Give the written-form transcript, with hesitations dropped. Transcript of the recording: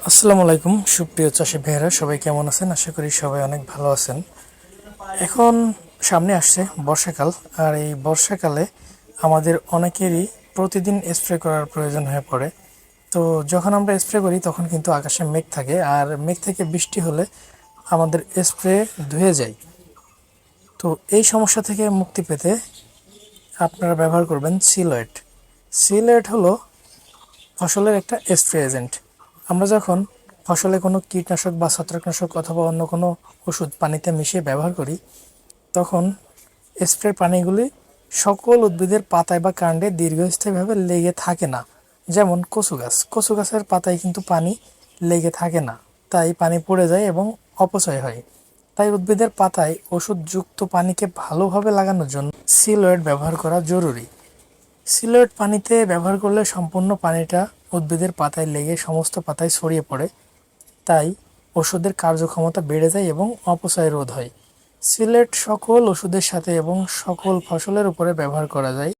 আসসালামু আলাইকুম সুপ্রিয় চাষী ভাইয়েরা, সবাই কেমন আছেন? আশা করি সবাই অনেক ভালো আছেন। এখন সামনে আসছে বর্ষাকাল, আর এই বর্ষাকালে আমাদের অনেকেরই প্রতিদিন স্প্রে করার প্রয়োজন হয়ে পড়ে। তো যখন আমরা স্প্রে করি তখন কিন্তু আকাশে মেঘ থাকে, আর মেঘ থেকে বৃষ্টি হলে আমাদের স্প্রে ধুয়ে যায়। তো এই সমস্যা থেকে মুক্তি পেতে আপনারা ব্যবহার করবেন সিলয়েট। সিলয়েট হলো ফসলের একটা স্প্রে এজেন্ট। আমরা যখন ফসলে কোনো কীটনাশক বা ছত্রাকনাশক অথবা অন্য কোনো ওষুধ পানিতে মিশিয়ে ব্যবহার করি, তখন স্প্রে পানিগুলি সকল উদ্ভিদের পাতায় বা কাণ্ডে দীর্ঘস্থায়ীভাবে লেগে থাকে না। যেমন কচু গাছের পাতায় কিন্তু পানি লেগে থাকে না, তাই পানি পড়ে যায় এবং অপচয় হয়। তাই উদ্ভিদের পাতায় ওষুধযুক্ত পানিকে ভালোভাবে লাগানোর জন্য সিলয়েট ব্যবহার করা জরুরি। সিলয়েট পানিতে ব্যবহার করলে সম্পূর্ণ পানিটা উদ্ভিদের পাতায় লেগে সমস্ত পাতায় ছড়িয়ে পড়ে, তাই ওষুধের কার্যক্ষমতা বেড়ে যায় এবং অপচয় রোধ হয়। সিলেট সকল ওষুধের সাথে এবং সকল ফসলের উপরে ব্যবহার করা যায়।